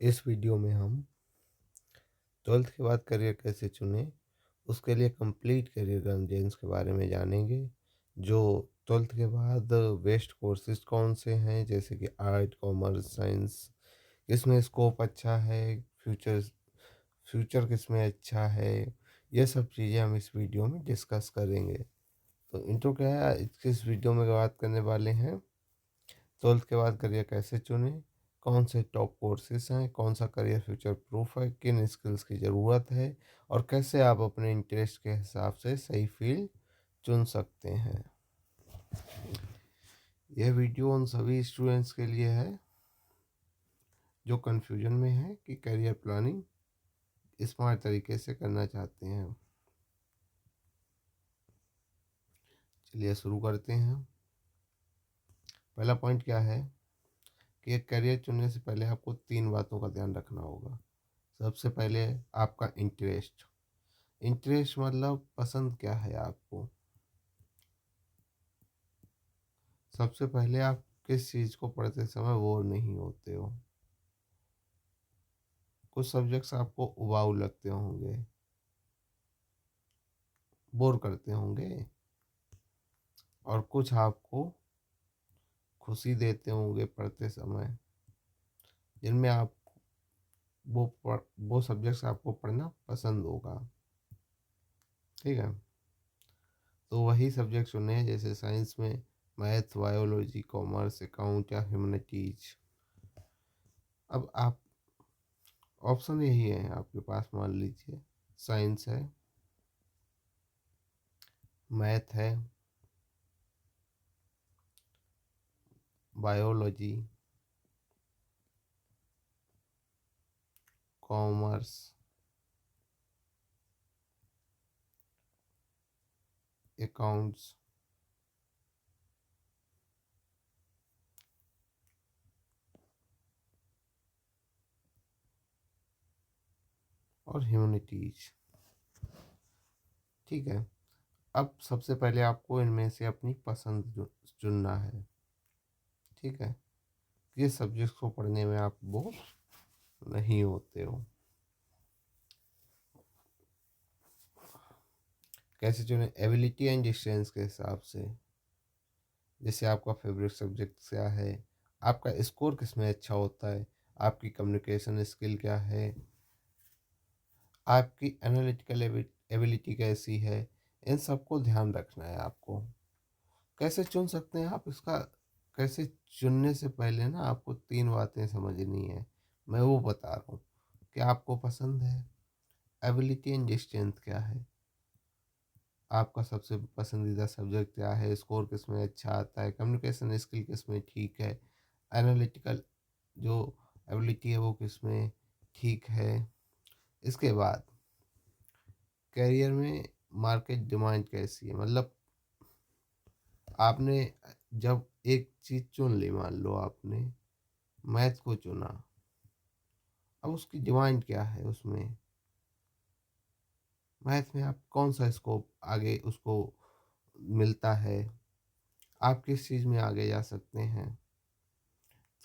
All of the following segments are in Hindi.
इस वीडियो में हम 12th के बाद करियर कैसे चुनें, उसके लिए कंप्लीट करियर गाइडेंस के बारे में जानेंगे। जो 12th के बाद बेस्ट कोर्सेज कौन से हैं, जैसे कि आर्ट, कॉमर्स, साइंस, किसमें स्कोप अच्छा है, फ्यूचर फ्यूचर किसमें अच्छा है, ये सब चीज़ें हम इस वीडियो में डिस्कस करेंगे। तो इंट्रो क्या है, इस वीडियो में बात करने वाले हैं 12th के बाद करियर कैसे चुनें, कौन से टॉप कोर्सेज हैं, कौन सा करियर फ्यूचर प्रूफ है, किन स्किल्स की ज़रूरत है और कैसे आप अपने इंटरेस्ट के हिसाब से सही फील्ड चुन सकते हैं। यह वीडियो उन सभी स्टूडेंट्स के लिए है जो कन्फ्यूजन में है कि करियर प्लानिंग स्मार्ट तरीके से करना चाहते हैं। चलिए शुरू करते हैं। पहला पॉइंट क्या है कि एक करियर चुनने से पहले आपको 3 बातों का ध्यान रखना होगा। सबसे पहले आपका इंटरेस्ट। इंटरेस्ट मतलब पसंद क्या है आपको। सबसे पहले आप किस चीज़ को पढ़ते समय बोर नहीं होते हो। कुछ सब्जेक्ट्स आपको उबाऊ लगते होंगे, बोर करते होंगे, और कुछ आपको खुशी देते होंगे पढ़ते समय, जिनमें आप वो सब्जेक्ट्स आपको पढ़ना पसंद होगा। ठीक है, तो वही सब्जेक्ट चुने हैं, जैसे साइंस में मैथ, बायोलॉजी, कॉमर्स, अकाउंट या ह्यूमैनिटीज। अब आप ऑप्शन यही है आपके पास, मान लीजिए साइंस है, मैथ है, बायोलॉजी, कॉमर्स, अकाउंट्स, और ह्यूमैनिटीज। ठीक है, अब सबसे पहले आपको इनमें से अपनी पसंद चुनना है। ठीक है, किस सब्जेक्ट को पढ़ने में आप बोर नहीं होते हो। कैसे चुने, एबिलिटी एंड डिस्टेंस के हिसाब से। जैसे आपका फेवरेट सब्जेक्ट क्या है, आपका स्कोर किस में अच्छा होता है, आपकी कम्युनिकेशन स्किल क्या है, आपकी एनालिटिकल एबिलिटी कैसी है, इन सब को ध्यान रखना है आपको। कैसे चुन सकते हैं आप इसका, कैसे चुनने से पहले ना आपको 3 बातें समझनी है। मैं वो बता रहा हूँ कि आपको पसंद है, एबिलिटी एंड स्ट्रेंथ क्या है, आपका सबसे पसंदीदा सब्जेक्ट क्या है, स्कोर किस में अच्छा आता है, कम्युनिकेशन स्किल किस में ठीक है, एनालिटिकल जो एबिलिटी है वो किस में ठीक है। इसके बाद करियर में मार्केट डिमांड कैसी है, मतलब आपने जब एक चीज़ चुन ली, मान लो आपने मैथ को चुना, अब उसकी डिमांड क्या है, उसमें मैथ में आप कौन सा स्कोप आगे उसको मिलता है, आप किस चीज़ में आगे जा सकते हैं,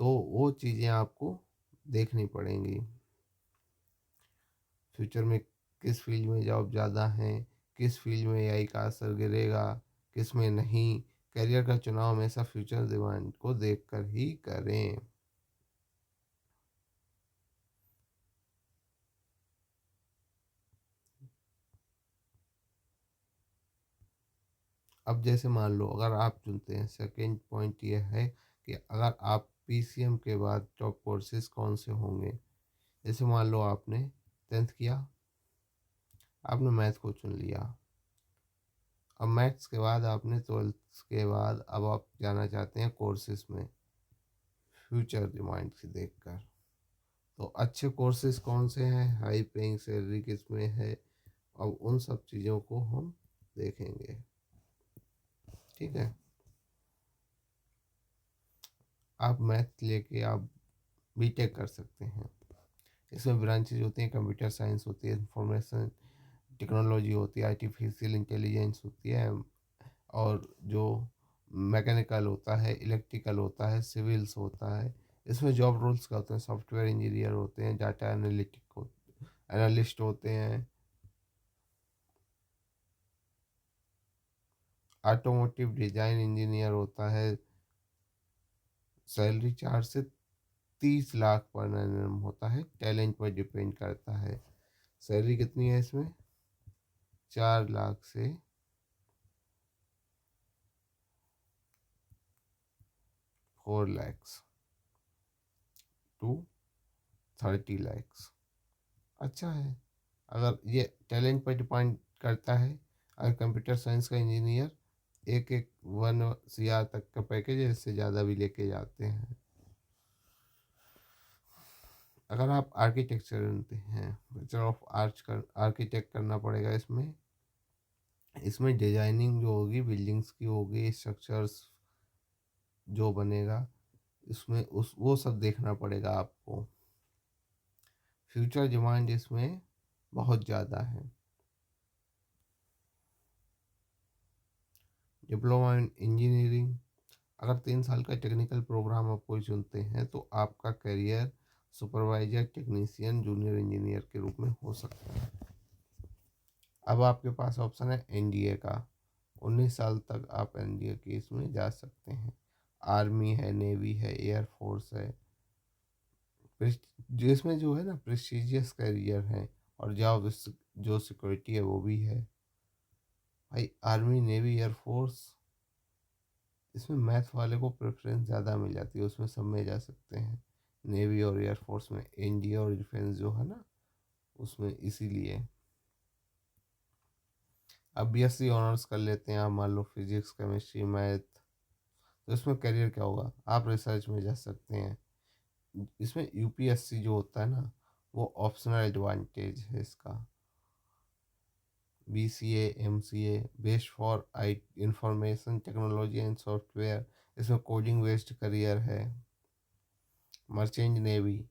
तो वो चीज़ें आपको देखनी पड़ेंगी। फ्यूचर में किस फील्ड में जॉब ज़्यादा है, किस फील्ड में एआई का असर गिरेगा, किस में नहीं। करियर का चुनाव हमेशा फ्यूचर डिमांड को देखकर ही करें। अब जैसे मान लो अगर आप चुनते हैं, सेकंड पॉइंट ये है कि अगर आप पीसीएम के बाद टॉप कोर्सेज कौन से होंगे। जैसे मान लो आपने 10th किया, आपने मैथ को चुन लिया, अब मैथ्स के बाद आपने 12th के बाद अब आप जाना चाहते हैं कोर्सेज में फ्यूचर डिमांड से देखकर। तो अच्छे कोर्सेज कौन से हैं, हाई पेइंग सैलरी किस में है, अब उन सब चीज़ों को हम देखेंगे। ठीक है, आप मैथ लेके आप बीटेक कर सकते हैं। इसमें ब्रांचेज होती हैं, कंप्यूटर साइंस होती है, इंफॉर्मेशन टेक्नोलॉजी होती है, आर्टिफिशियल इंटेलिजेंस होती है, और जो मैकेनिकल होता है, इलेक्ट्रिकल होता है, सिविल्स होता है, इसमें जॉब रोल्स क्या होते हैं? सॉफ्टवेयर इंजीनियर होते हैं, डाटा एनालिस्ट होते हैं, ऑटोमोटिव डिजाइन इंजीनियर होता है। सैलरी 4 से 30 लाख पर एनम होता है, टैलेंट पर डिपेंड करता है। सैलरी कितनी है इसमें? 4 लाख से 4 लैक्स टू 30 लैक्स। अच्छा है। अगर ये टैलेंट पर डिपेंड करता है, अगर कंप्यूटर साइंस का इंजीनियर एक एक 1 CR तक का पैकेज है, इससे ज़्यादा भी लेके जाते हैं। अगर आप आर्किटेक्चर चुनते हैं, बैचलर ऑफ आर्ट्स कर आर्किटेक्ट करना पड़ेगा इसमें। इसमें डिजाइनिंग जो होगी, बिल्डिंग्स की होगी, स्ट्रक्चर्स जो बनेगा, इसमें उस वो सब देखना पड़ेगा आपको। फ्यूचर डिमांड इसमें बहुत ज़्यादा है। डिप्लोमा इन इंजीनियरिंग, अगर 3 साल का टेक्निकल प्रोग्राम आप कोई चुनते हैं तो आपका career supervisor, technician, junior engineer के रूप में हो सकता है। अब आपके पास ऑप्शन है एनडीए का। 19 साल तक आप एनडीए के इसमें जा सकते हैं। आर्मी है, नेवी है, एयरफोर्स है। जिसमें जो है ना प्रेस्टिजियस करियर है, और जॉब जो सिक्योरिटी है वो भी है। भाई आर्मी, नेवी, एयरफोर्स, इसमें मैथ वाले को प्रेफरेंस ज़्यादा मिल जाती है, उसमें सब में जा सकते हैं। नेवी और एयरफोर्स में, एनडीए और डिफेंस जो है ना उसमें, इसीलिए। अब बीएससी ऑनर्स कर लेते हैं आप, मान लो फिजिक्स, केमिस्ट्री, मैथ, तो इसमें करियर क्या होगा? आप रिसर्च में जा सकते हैं। इसमें यूपीएससी जो होता है ना, वो ऑप्शनल एडवांटेज है इसका। BCA, MCA, based for I information technology and software, इसमें कोडिंग बेस्ड करियर है। मर्चेंट नेवी,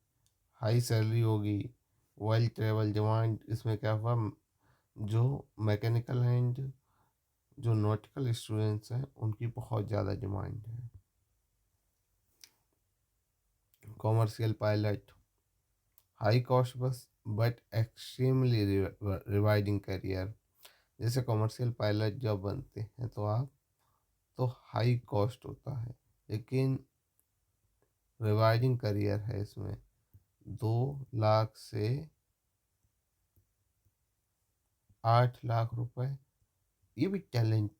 हाई सैलरी होगी। वर्ल्ड ट्रेवल डिमांड, इसमें क्या हुआ, जो मैकेनिकल एंड जो नॉटिकल स्टूडेंट्स हैं उनकी बहुत ज़्यादा डिमांड है। कॉमर्शियल पायलट, हाई कॉस्ट बस बट एक्सट्रीमली रिवाइडिंग करियर। जैसे कॉमर्शियल पायलट जब बनते हैं तो आप, तो हाई कॉस्ट होता है, लेकिन रिवाइडिंग करियर है इसमें। 2 लाख से 8 लाख रुपए, ये भी टैलेंट,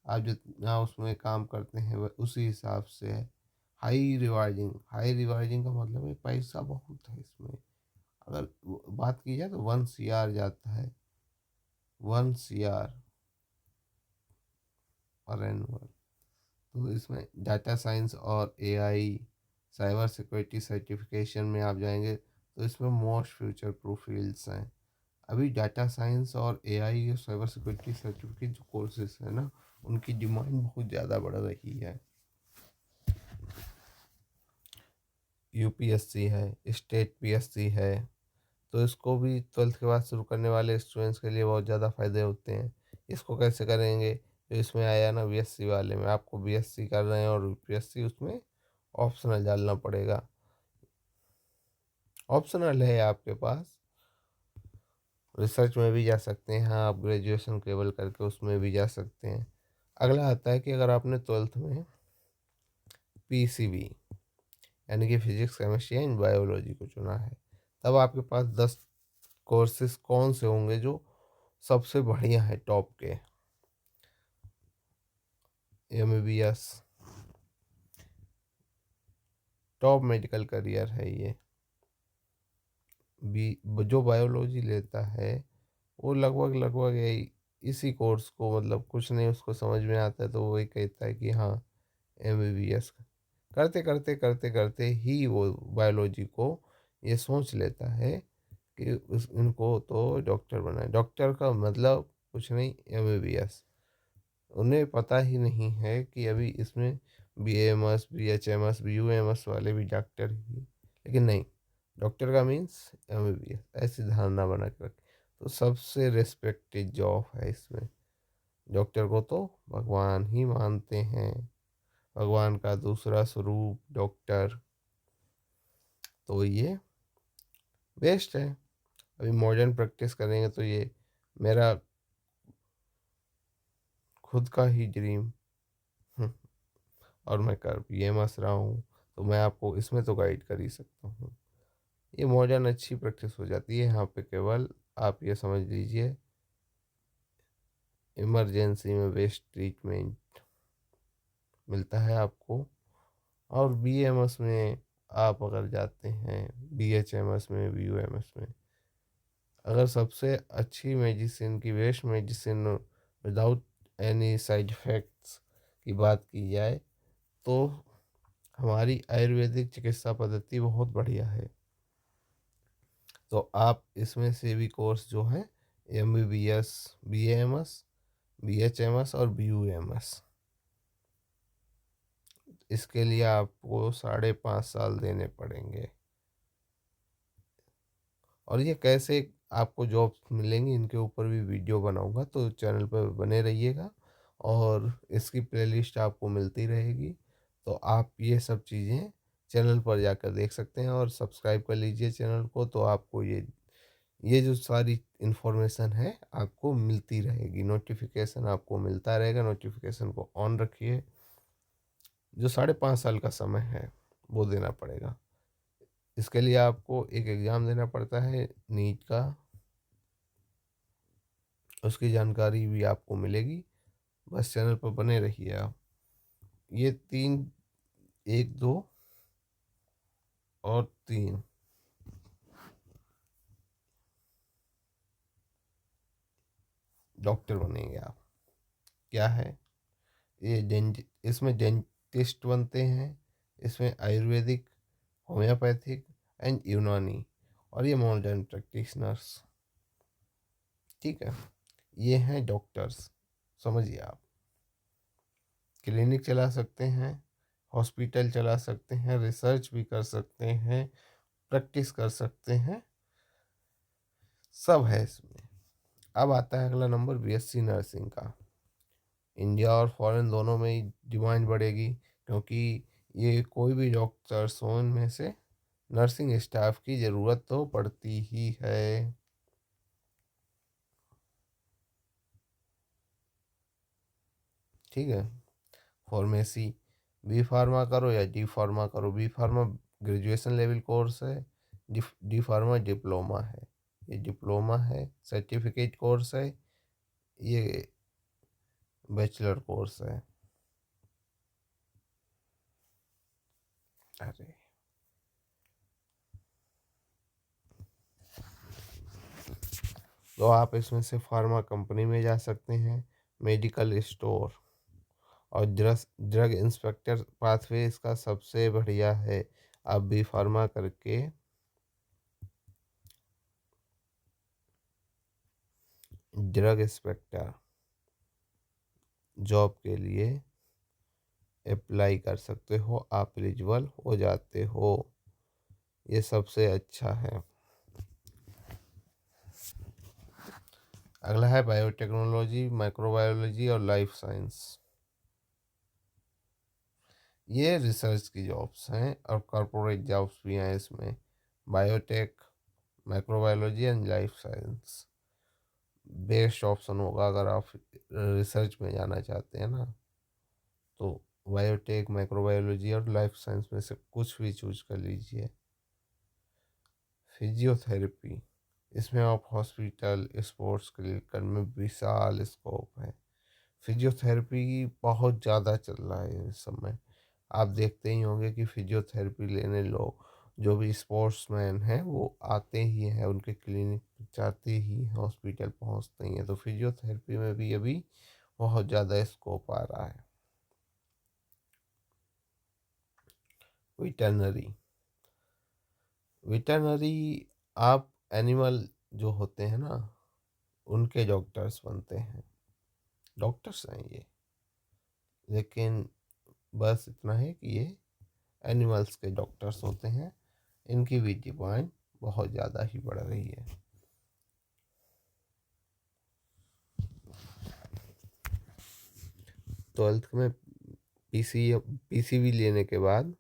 आप जितना उसमें काम करते हैं वह उसी हिसाब से है। हाई रिवार्डिंग का मतलब है पैसा बहुत है इसमें। अगर बात की जाए तो 1 CR जाता है, 1 CR पर एनुअल। तो इसमें डाटा साइंस और एआई, साइबर सिक्योरिटी सर्टिफिकेशन में आप जाएंगे तो इसमें मोस्ट फ्यूचर प्रूफ फील्ड्स हैं। अभी डाटा साइंस और एआई और साइबर सिक्योरिटी सर्टिफिकेट जो कोर्सेज है ना, उनकी डिमांड बहुत ज़्यादा बढ़ रही है। यूपीएससी है, स्टेट पीएससी है, तो इसको भी 12th के बाद शुरू करने वाले स्टूडेंट्स के लिए बहुत ज़्यादा फ़ायदे होते हैं। इसको कैसे करेंगे? तो इसमें आया ना बीएससी वाले में, आपको बीएससी कर रहे हैं और यूपीएससी, उसमें ऑप्शनल डालना पड़ेगा। ऑप्शनल है आपके पास, रिसर्च में भी जा सकते हैं, हाँ आप ग्रेजुएशन केवल करके उसमें भी जा सकते हैं। अगला आता है कि अगर आपने 12th में पीसीबी यानी कि फिजिक्स, केमिस्ट्री एंड बायोलॉजी को चुना है, तब आपके पास 10 कोर्सेज कौन से होंगे जो सबसे बढ़िया है, टॉप के? एमबीबीएस, टॉप मेडिकल करियर है ये। बी जो बायोलॉजी लेता है वो लगभग लगभग यही इसी कोर्स को, मतलब कुछ नहीं उसको समझ में आता है तो वही कहता है कि हाँ एमबीबीएस। करते करते करते करते ही वो बायोलॉजी को ये सोच लेता है कि इनको तो डॉक्टर बना है। डॉक्टर का मतलब कुछ नहीं, एमबीबीएस। उन्हें पता ही नहीं है कि अभी इसमें बीएमएस, बीएचएमएस, बीयूएमएस वाले भी डॉक्टर ही, लेकिन नहीं, डॉक्टर का मीन्स एमबीबीएस, ऐसी धारणा बना के रखे। तो सबसे रिस्पेक्टेड जॉब है इसमें। डॉक्टर को तो भगवान ही मानते हैं, भगवान का दूसरा स्वरूप डॉक्टर। तो ये बेस्ट है। अभी मॉडर्न प्रैक्टिस करेंगे तो ये मेरा खुद का ही ड्रीम और मैं कर ये मस रहा हूँ, तो मैं आपको इसमें तो गाइड कर ही सकता हूँ। ये मॉडर्न अच्छी प्रैक्टिस हो जाती है यहाँ पे। केवल आप ये समझ लीजिए, इमरजेंसी में बेस्ट ट्रीटमेंट मिलता है आपको। और बीएमएस में आप अगर जाते हैं, बीएचएमएस में, बीयूएमएस में, अगर सबसे अच्छी मेडिसिन की, best medicine without any side effects की बात की जाए तो हमारी आयुर्वेदिक चिकित्सा पद्धति बहुत बढ़िया है। तो आप इसमें से भी कोर्स जो है, एमबीबीएस, बीएएमएस, बीएचएमएस और बीयूएमएस, इसके लिए आपको 5.5 साल देने पड़ेंगे। और ये कैसे आपको जॉब्स मिलेंगी, इनके ऊपर भी वीडियो बनाऊंगा, तो चैनल पर बने रहिएगा और इसकी प्लेलिस्ट आपको मिलती रहेगी। तो आप ये सब चीज़ें चैनल पर जाकर देख सकते हैं और सब्सक्राइब कर लीजिए चैनल को, तो आपको ये जो सारी इन्फॉर्मेशन है आपको मिलती रहेगी, नोटिफिकेशन आपको मिलता रहेगा। नोटिफिकेशन को ऑन रखिए। जो 5.5 साल का समय है वो देना पड़ेगा। इसके लिए आपको एक एग्ज़ाम देना पड़ता है नीट का, उसकी जानकारी भी आपको मिलेगी। बस चैनल पर बने रहिए आप। ये 3, 1, 2 और 3 डॉक्टर बनेंगे आप। क्या है ये? इसमें डेंटिस्ट बनते हैं, इसमें आयुर्वेदिक, होम्योपैथिक एंड यूनानी, और ये मॉडर्न प्रैक्टिशनर्स। ठीक है, ये हैं डॉक्टर्स। समझिए आप क्लिनिक चला सकते हैं, हॉस्पिटल चला सकते हैं, रिसर्च भी कर सकते हैं, प्रैक्टिस कर सकते हैं, सब है इसमें। अब आता है अगला नंबर, बीएससी नर्सिंग का। इंडिया और फॉरेन दोनों में ही डिमांड बढ़ेगी, क्योंकि ये कोई भी डॉक्टर्स हो, इनमें से नर्सिंग स्टाफ की ज़रूरत तो पड़ती ही है। ठीक है, फार्मेसी, बी फार्मा करो या डी फार्मा करो। B pharma graduation level course है, डी फार्मा डिप्लोमा है। ये डिप्लोमा है, सर्टिफिकेट कोर्स है, ये बैचलर कोर्स है। अरे तो आप इसमें से फार्मा कंपनी में जा सकते हैं, मेडिकल स्टोर, और ड्रग इंस्पेक्टर पाथवे इसका सबसे बढ़िया है। आप बी फार्मा करके ड्रग इंस्पेक्टर जॉब के लिए अप्लाई कर सकते हो, आप एलिजिबल हो जाते हो। ये सबसे अच्छा है। अगला है बायोटेक्नोलॉजी, माइक्रोबायोलॉजी और लाइफ साइंस। ये रिसर्च की जॉब्स हैं और कॉरपोरेट जॉब्स भी हैं इसमें। Biotech, microbiology and life science best option होगा अगर आप रिसर्च में जाना चाहते हैं ना। तो बायोटेक, माइक्रोबायोलॉजी और लाइफ साइंस में से कुछ भी चूज कर लीजिए। फिजियोथेरेपी, इसमें आप हॉस्पिटल, स्पोर्ट्स क्लिनिक में विशाल स्कोप है। फिजियोथेरेपी बहुत ज़्यादा चल रहा है इस समय। आप देखते ही होंगे कि फिजियोथेरेपी लेने लोग, जो भी स्पोर्ट्समैन हैं, वो आते ही हैं, उनके क्लिनिक जाते ही हॉस्पिटल पहुंचते ही हैं। तो फिजियोथेरेपी में भी अभी बहुत ज़्यादा स्कोप आ रहा है। वेटरनरी, वेटरनरी आप एनिमल जो होते हैं ना, उनके डॉक्टर्स बनते हैं। डॉक्टर्स हैं ये, लेकिन बस इतना है कि ये एनिमल्स के डॉक्टर्स होते हैं। इनकी भी डिमांड बहुत ज़्यादा ही बढ़ रही है। 12th में पीसीबी लेने के बाद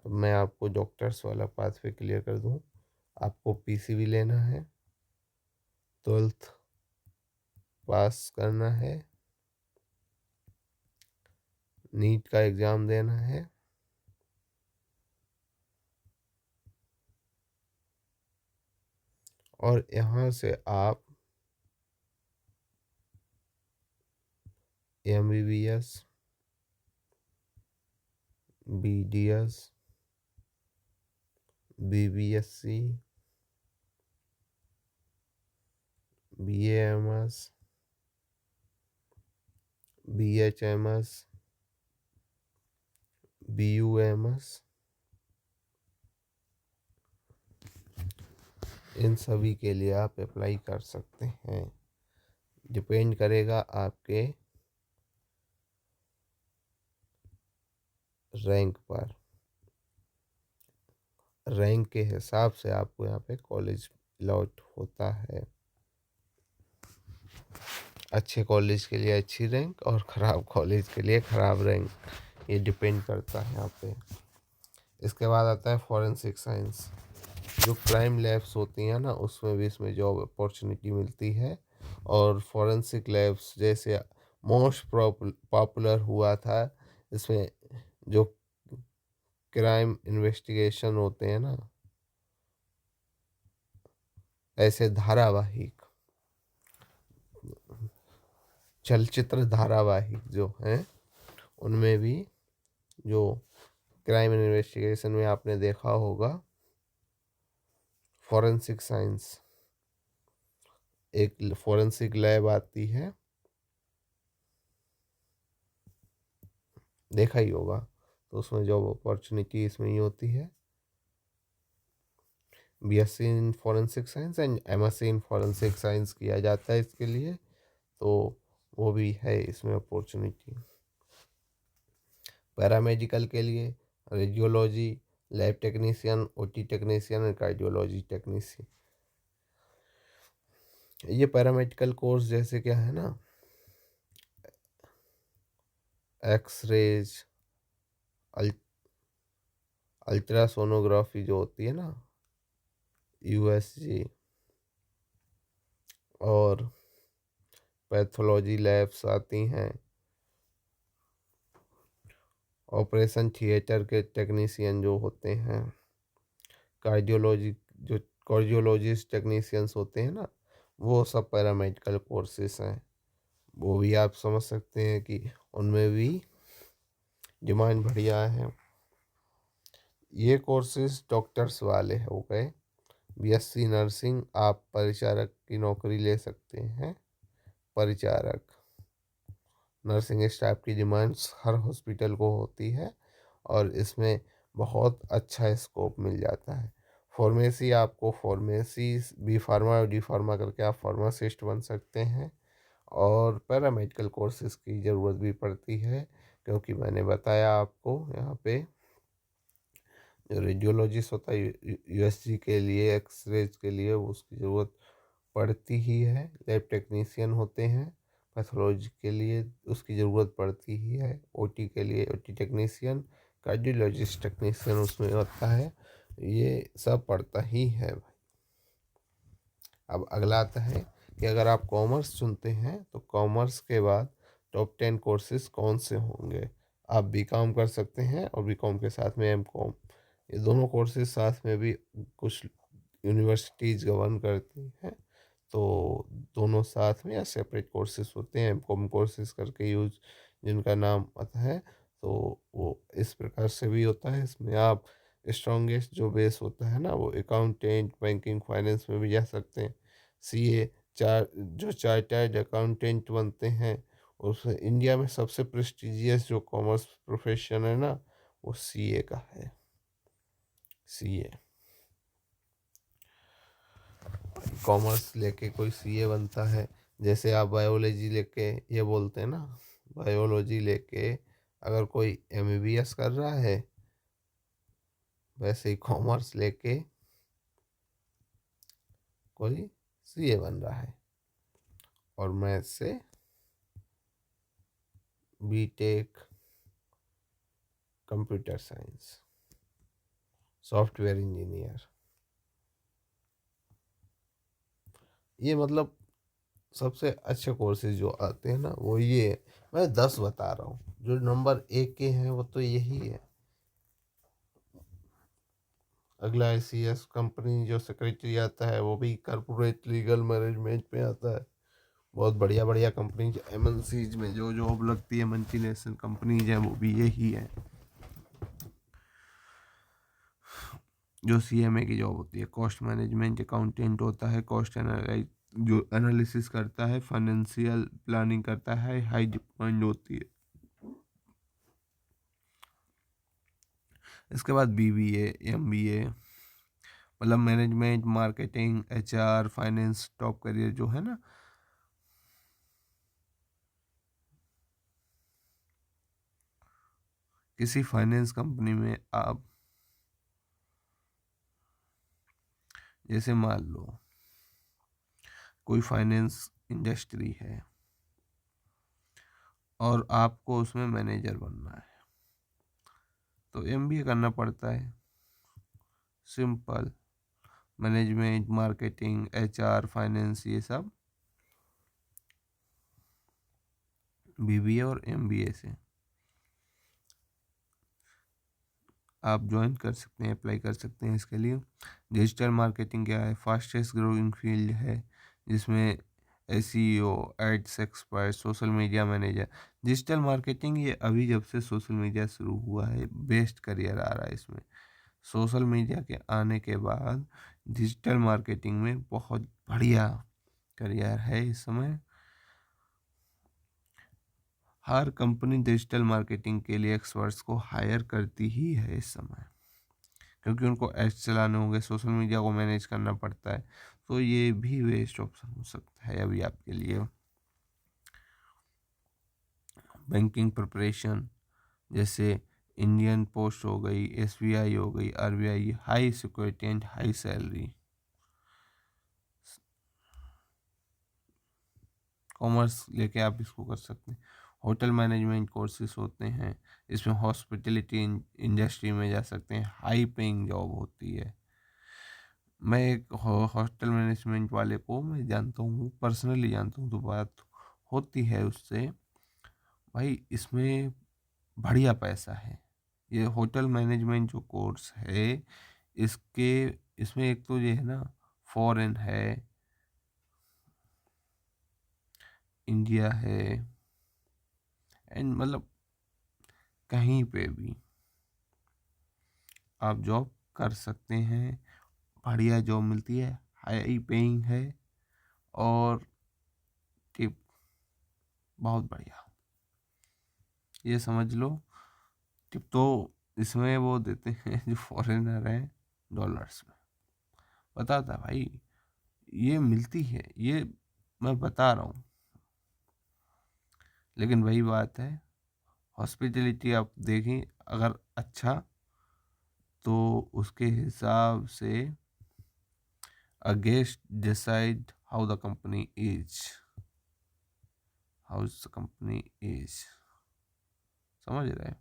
अब मैं आपको डॉक्टर्स वाला पाथवे क्लियर कर दूं। आपको पीसीबी लेना है, 12th पास करना है, नीट का एग्ज़ाम देना है, और यहाँ से आप MBBS, BDS, BBSC, BAMS, BHMS, BUMS, इन सभी के लिए आप अप्लाई कर सकते हैं। डिपेंड करेगा आपके रैंक पर। रैंक के हिसाब से आपको यहाँ पे कॉलेज अलॉट होता है। अच्छे कॉलेज के लिए अच्छी रैंक और ख़राब कॉलेज के लिए ख़राब रैंक, ये डिपेंड करता है यहाँ पे। इसके बाद आता है फॉरेंसिक साइंस। जो क्राइम लैब्स होती हैं ना, उसमें भी इसमें जॉब अपॉर्चुनिटी मिलती है। और फॉरेंसिक लैब्स जैसे मोस्ट पॉपुलर हुआ था, इसमें जो क्राइम इन्वेस्टिगेशन होते हैं ना, ऐसे धारावाहिक, चलचित्र धारावाहिक जो हैं, उनमें भी जो क्राइम इन्वेस्टिगेशन में आपने देखा होगा, फॉरेंसिक साइंस एक फॉरेंसिक लैब आती है, देखा ही होगा। तो उसमें जॉब अपॉर्चुनिटी इसमें ही होती है। BSc in forensic science and MSc in forensic science किया जाता है इसके लिए, तो वो भी है इसमें अपॉर्चुनिटी। पैरामेडिकल के लिए radiology, lab technician, OT technician और कार्डियोलॉजी टेक्नीशियन। ये पैरामेडिकल कोर्स जैसे क्या है ना, एक्सरेज, अल्ट्रासोनोग्राफी जो होती है ना, USG, और पैथोलॉजी लैब्स आती हैं, ऑपरेशन थिएटर के टेक्नीशियन जो होते हैं, कार्डियोलॉजी जो कार्डियोलॉजिस्ट टेक्नीशियंस होते हैं ना, वो सब पैरामेडिकल कोर्सेस हैं। वो भी आप समझ सकते हैं कि उनमें भी डिमांड बढ़िया है। ये कोर्सेज डॉक्टर्स वाले हो गए। BSc नर्सिंग, आप परिचारक की नौकरी ले सकते हैं। परिचारक, नर्सिंग स्टाफ की डिमांड्स हर हॉस्पिटल को होती है और इसमें बहुत अच्छा स्कोप मिल जाता है। फार्मेसी, आपको फार्मेसी बी फार्मा और डी फार्मा करके आप फार्मासिस्ट बन सकते हैं। और पैरामेडिकल कोर्सेज की ज़रूरत भी पड़ती है, क्योंकि मैंने बताया आपको यहाँ पे जो रेडियोलॉजिस्ट होता है USG के लिए, एक्सरेज के लिए उसकी ज़रूरत पड़ती ही है। लैब टेक्नीशियन होते हैं, पैथोलॉजी के लिए उसकी ज़रूरत पड़ती ही है। OT के लिए OT टेक्नीशियन, कार्डियोलॉजिस्ट टेक्नीशियन उसमें होता है। ये सब पड़ता ही है भाई। अब अगला आता है कि अगर आप कॉमर्स चुनते हैं तो कॉमर्स के बाद टॉप 10 कोर्सेज कौन से होंगे। आप BCom कर सकते हैं और BCom के साथ में MCom, ये दोनों कोर्सेज साथ में भी कुछ यूनिवर्सिटीज़ गवर्न करती हैं, तो दोनों साथ में या सेपरेट कोर्सेज होते हैं। MCom कोर्सेज करके यूज जिनका नाम आता है, तो वो इस प्रकार से भी होता है। इसमें आप स्ट्रॉन्गेस्ट जो बेस होता है ना, वो अकाउंटेंट, बैंकिंग, फाइनेंस में भी जा सकते हैं। CA, जो चार्टर्ड अकाउंटेंट बनते हैं, उस इंडिया में सबसे प्रेस्टिजियस जो कॉमर्स प्रोफेशन है ना, वो CA का है। CA, कॉमर्स लेके कोई CA बनता है। जैसे आप बायोलॉजी लेके, ये बोलते हैं ना, बायोलॉजी लेके अगर कोई MBBS कर रहा है, वैसे ही कॉमर्स लेके कोई CA बन रहा है। और मैथ से BTech computer science, software engineer, ये मतलब सबसे अच्छे कोर्सेज जो आते हैं ना वो ये है। मैं 10 बता रहा हूँ, जो नंबर एक के हैं वो तो यही है। अगला ICS कंपनी जो सेक्रेटरी आता है वो भी कॉर्पोरेट लीगल मैनेजमेंट में आता है। बहुत बढ़िया बढ़िया कंपनी MNCs में जो जॉब लगती है, मल्टीनेशनल कंपनीज हैं, वो भी यही है। जो CMA की जॉब होती है, कॉस्ट मैनेजमेंट अकाउंटेंट होता है, कॉस्ट एनालाइज जो एनालिसिस करता है, फाइनेंशियल प्लानिंग करता है, हाई डिमांड होती है। इसके बाद BBA MBA, मतलब management marketing HR finance top career जो है ना। किसी फाइनेंस कंपनी में आप, जैसे मान लो कोई फाइनेंस इंडस्ट्री है और आपको उसमें मैनेजर बनना है, तो MBA करना पड़ता है। Simple, management marketing HR finance ये सब BBA और MBA से आप ज्वाइन कर सकते हैं, अप्लाई कर सकते हैं इसके लिए। डिजिटल मार्केटिंग क्या है? फास्टेस्ट ग्रोइंग फील्ड है, जिसमें SEO, ads expert, social media manager. Digital marketing ये अभी जब से सोशल मीडिया शुरू हुआ है, बेस्ट करियर आ रहा है इसमें। सोशल मीडिया के आने के बाद डिजिटल मार्केटिंग में बहुत बढ़िया करियर है इस समय। हर कंपनी डिजिटल मार्केटिंग के लिए एक्सपर्ट्स को हायर करती ही है इस समय, क्योंकि उनको एड्स चलाने होंगे, सोशल मीडिया को मैनेज करना पड़ता है। तो ये भी वेस्ट ऑप्शन हो सकता है अभी आपके लिए। बैंकिंग प्रिपरेशन, जैसे इंडियन पोस्ट हो गई, SBI हो गई, RBI, high security and high salary. Commerce लेके आप इसको कर सकते हैं। होटल मैनेजमेंट कोर्सेज होते हैं, इसमें हॉस्पिटलिटी इंडस्ट्री में जा सकते हैं, हाई पेइंग जॉब होती है। मैं एक हॉस्टल मैनेजमेंट वाले को मैं जानता हूँ, पर्सनली जानता हूँ, तो बात होती है उससे। भाई इसमें बढ़िया पैसा है। ये होटल मैनेजमेंट जो कोर्स है, इसके इसमें एक तो ये है ना, फॉरेन है, इंडिया है, एंड मतलब कहीं पे भी आप जॉब कर सकते हैं। बढ़िया जॉब मिलती है, हाई पेइंग है, और टिप बहुत बढ़िया, ये समझ लो। टिप तो इसमें वो देते हैं जो फॉरेनर हैं, डॉलर्स में। पता था भाई, ये मिलती है, ये मैं बता रहा हूँ। लेकिन वही बात है, हॉस्पिटलिटी आप देखें अगर अच्छा, तो उसके हिसाब से a guest decide how the company is, समझ रहे हो?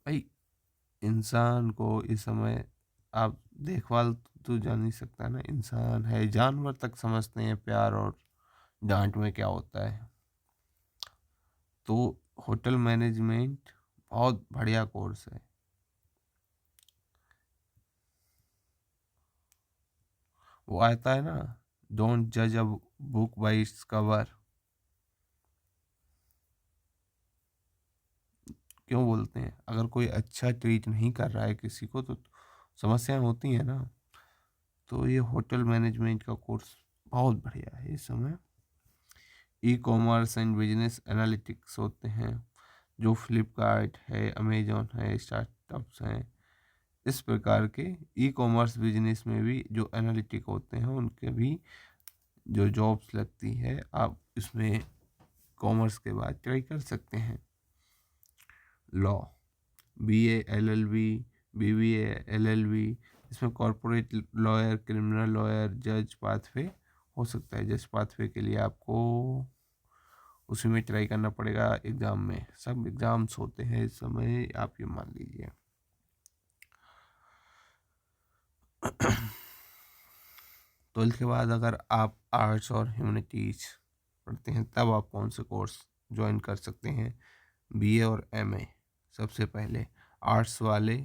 भाई इंसान को इस समय आप देखभाल तो जान नहीं सकता ना, इंसान है, जानवर तक समझते हैं प्यार और डांट में क्या होता है। तो होटल मैनेजमेंट बहुत बढ़िया कोर्स है। वो आता है ना, डोंट जज a book by its cover. क्यों बोलते हैं? अगर कोई अच्छा ट्रीट नहीं कर रहा है किसी को, तो समस्याएं होती हैं ना। तो ये होटल मैनेजमेंट का कोर्स बहुत बढ़िया है इस समय। कॉमर्स एंड बिजनेस एनालिटिक्स होते हैं, जो फ्लिपकार्ट है, अमेजोन है, स्टार्टअप्स हैं, इस प्रकार के कॉमर्स बिजनेस में भी जो एनालिटिक होते हैं उनके भी जो जॉब्स लगती है, आप इसमें कॉमर्स के बाद ट्राई कर सकते हैं। Law, BA LLB, BBA LLB, इसमें कॉरपोरेट लॉयर, क्रिमिनल लॉयर, जज पाथवे हो सकता है। जज पाथवे के लिए आपको उसी में ट्राई करना पड़ेगा एग्ज़ाम में। सब एग्ज़ाम्स होते हैं इस समय, आप ये मान लीजिए। ट्वेल्थ के बाद अगर आप आर्ट्स और ह्यूमैनिटीज पढ़ते हैं तब आप कौन से कोर्स ज्वाइन कर सकते हैं? बीए और एमए। सबसे पहले आर्ट्स वाले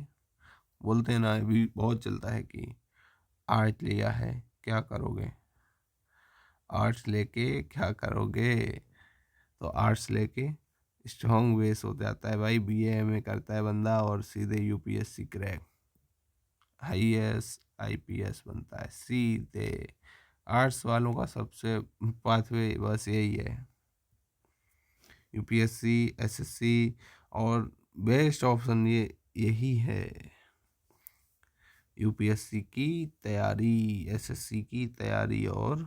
बोलते हैं ना, अभी बहुत चलता है कि आर्ट लिया है क्या करोगे, आर्ट्स लेके क्या करोगे? तो आर्ट्स लेके स्ट्रॉन्ग बेस हो जाता है भाई, बीए एमए करता है बंदा और सीधे यूपीएससी क्रैक, आईएएस आईपीएस बनता है सीधे। आर्ट्स वालों का सबसे पाथवे बस यही है, यूपीएससी एसएससी, और बेस्ट ऑप्शन ये यही है, यूपीएससी की तैयारी, एसएससी की तैयारी, और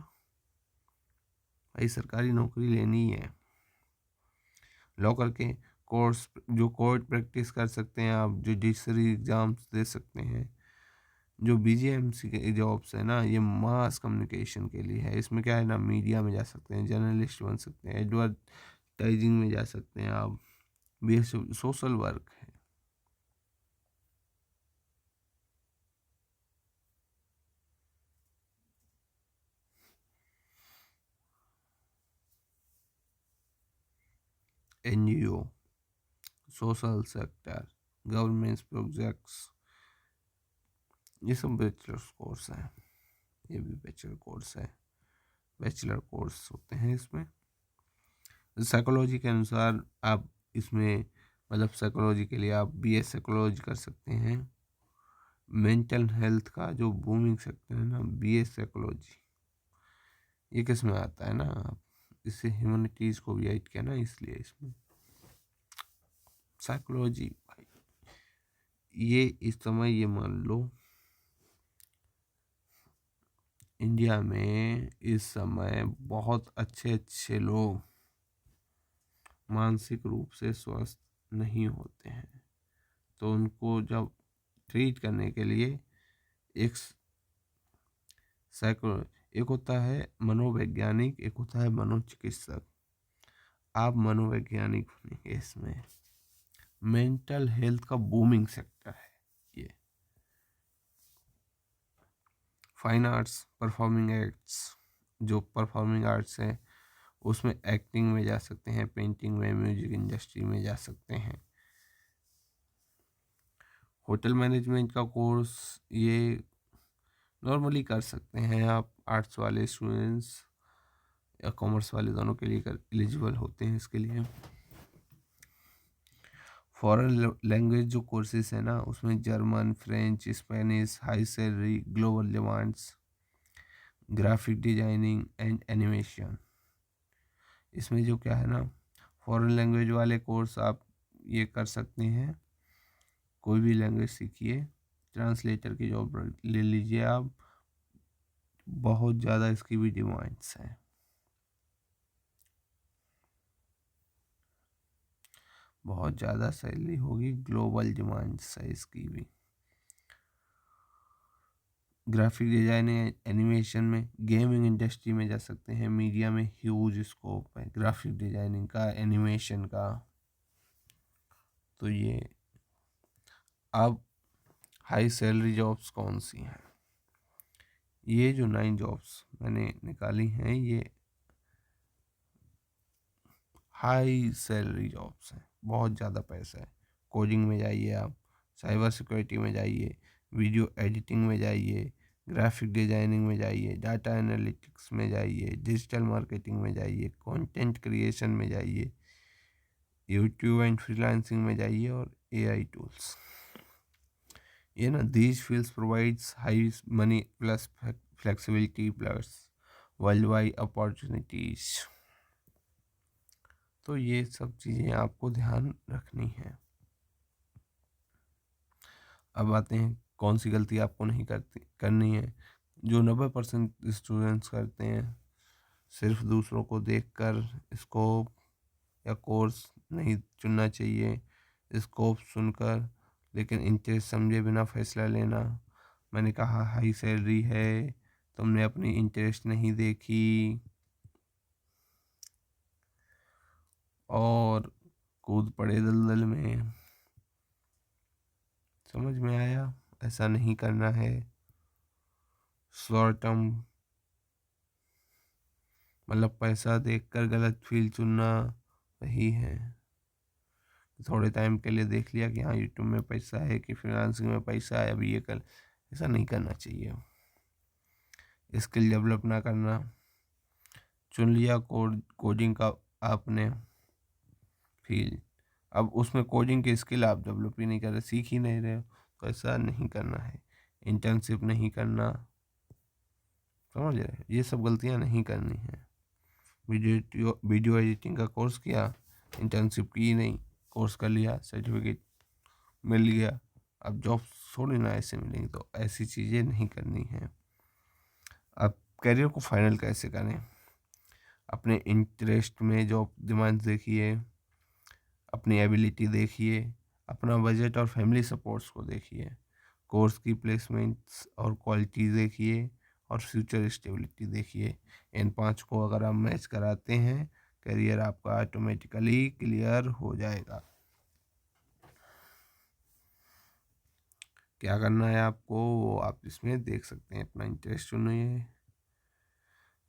भाई सरकारी नौकरी लेनी है। लॉ करके कोर्स, जो कोर्ट प्रैक्टिस कर सकते हैं आप, जुडिशरी एग्ज़ाम्स दे सकते हैं। जो बीजीएमसी के जॉब्स है ना, ये मास कम्युनिकेशन के लिए है। इसमें क्या है ना, मीडिया में जा सकते हैं, जर्नलिस्ट बन सकते हैं, एडवर्टाइजिंग में जा सकते हैं आप, भी सोशल वर्क है। NGO, social sector, government projects, ये सब बैचलर्स कोर्स हैं। ये भी बैचलर कोर्स है, बैचलर कोर्स होते हैं इसमें। साइकोलॉजी के अनुसार आप इसमें, मतलब साइकोलॉजी के लिए आप बीए साइकोलॉजी कर सकते हैं। मेंटल हेल्थ का जो बूमिंग सेक्टर है ना, बीए साइकोलॉजी, ये किस में आता है ना, आप इससे ह्यूमैनिटीज़ को भी ऐड किया ना, इसलिए इसमें साइकोलॉजी भाई, ये इस समय ये मान लो इंडिया में इस समय बहुत अच्छे अच्छे लोग मानसिक रूप से स्वस्थ नहीं होते हैं, तो उनको जब ट्रीट करने के लिए एक साइको एक होता है मनोवैज्ञानिक, एक होता है मनोचिकित्सक। आप मनोवैज्ञानिक बनेंगे इसमें। मेंटल हेल्थ का बूमिंग सेक्टर है ये। फाइन आर्ट्स, परफॉर्मिंग आर्ट्स, जो परफॉर्मिंग आर्ट्स है उसमें एक्टिंग में जा सकते हैं, पेंटिंग में, म्यूजिक इंडस्ट्री में जा सकते हैं। होटल मैनेजमेंट का कोर्स ये नॉर्मली कर सकते हैं आप, आर्ट्स वाले स्टूडेंट्स या कॉमर्स वाले, दोनों के लिए एलिजिबल होते हैं इसके लिए। फॉरेन लैंग्वेज जो कोर्सेज है ना, उसमें German, French, Spanish, high salary, global demands, graphic designing and animation. इसमें जो क्या है ना, फॉरेन लैंग्वेज वाले कोर्स आप ये कर सकते हैं, कोई भी लैंग्वेज सीखिए, ट्रांसलेटर की जॉब ले लीजिए आप, बहुत ज़्यादा इसकी भी डिमांड्स हैं, बहुत ज़्यादा सैलरी होगी, ग्लोबल डिमांड्स है इसकी भी। ग्राफिक डिजाइनिंग एनिमेशन में, गेमिंग इंडस्ट्री में जा सकते हैं, मीडिया में ह्यूज स्कोप है ग्राफिक डिजाइनिंग का, एनिमेशन का। तो ये अब हाई सैलरी जॉब्स कौन सी हैं? ये जो 9 जॉब्स मैंने निकाली हैं, ये हाई सैलरी जॉब्स हैं, बहुत ज़्यादा पैसा है। कोडिंग में जाइए आप, साइबर सिक्योरिटी में जाइए, वीडियो एडिटिंग में जाइए, ग्राफिक डिजाइनिंग में जाइए, डाटा एनालिटिक्स में जाइए, डिजिटल मार्केटिंग में जाइए, कंटेंट क्रिएशन में जाइए, यूट्यूब एंड फ्रीलांसिंग में जाइए, और एआई टूल्स। ये ना, these fields provides high money plus flexibility plus world wide opportunities. तो ये सब चीज़ें आपको ध्यान रखनी है। अब आते हैं कौन सी गलती आपको नहीं करनी है, जो 90% स्टूडेंट्स करते हैं। सिर्फ दूसरों को देखकर स्कोप या कोर्स नहीं चुनना चाहिए, स्कोप सुनकर लेकिन इंटरेस्ट समझे बिना फैसला लेना। मैंने कहा हाई सैलरी है, तुमने अपनी इंटरेस्ट नहीं देखी। और कूद पड़े दलदल में। समझ में आया? ऐसा नहीं करना है। शॉर्ट टर्म मतलब पैसा देखकर गलत फील्ड चुनना वही है। थोड़े टाइम के लिए देख लिया कि हाँ यूट्यूब में पैसा है, कि फ्रीलांसिंग में पैसा है, अभी ये कर, ऐसा नहीं करना चाहिए। स्किल डेवलप ना करना। चुन लिया कोडिंग का आपने फील्ड, अब उसमें कोडिंग की स्किल आप डेवलप ही नहीं कर रहे, सीख ही नहीं रहे हो, तो ऐसा नहीं करना है। इंटर्नशिप नहीं करना, समझ रहे? ये सब गलतियां नहीं करनी है। वीडियो एडिटिंग का कोर्स किया, इंटर्नशिप की नहीं, कोर्स कर लिया, सर्टिफिकेट मिल गया, अब जॉब थोड़ी ना ऐसे मिलेंगी, तो ऐसी चीज़ें नहीं करनी है। अब करियर को फाइनल कैसे करें? अपने इंटरेस्ट में जॉब डिमांड्स देखिए, अपनी एबिलिटी देखिए, अपना बजट और फैमिली सपोर्ट्स को देखिए, कोर्स की प्लेसमेंट्स और क्वालिटी देखिए, और फ्यूचर स्टेबिलिटी देखिए। इन 5 को अगर आप मैच कराते हैं, करियर आपका ऑटोमेटिकली क्लियर हो जाएगा। क्या करना है आपको वो आप इसमें देख सकते हैं। अपना इंटरेस्ट चुनिए,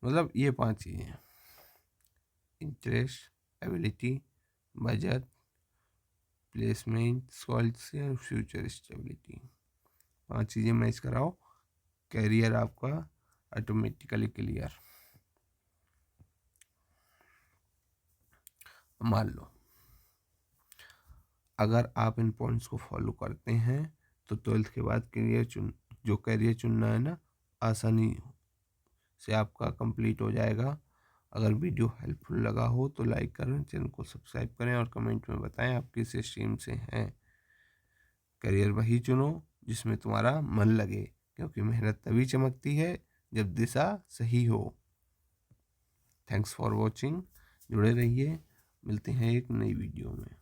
मतलब ये 5 चीज़ें: interest, ability, budget, placement, quality और फ्यूचर स्टेबिलिटी। 5 चीज़ें मैच कराओ, कैरियर आपका ऑटोमेटिकली क्लियर। मान लो अगर आप इन पॉइंट्स को फॉलो करते हैं तो 12th के बाद कैरियर चुनना है ना, आसानी से आपका कंप्लीट हो जाएगा। अगर वीडियो हेल्पफुल लगा हो तो लाइक करें, चैनल को सब्सक्राइब करें और कमेंट में बताएं आप किस स्ट्रीम से हैं। करियर वही चुनो जिसमें तुम्हारा मन लगे, क्योंकि मेहनत तभी चमकती है जब दिशा सही हो। Thanks for watching. जुड़े रहिए, मिलते हैं एक नई वीडियो में।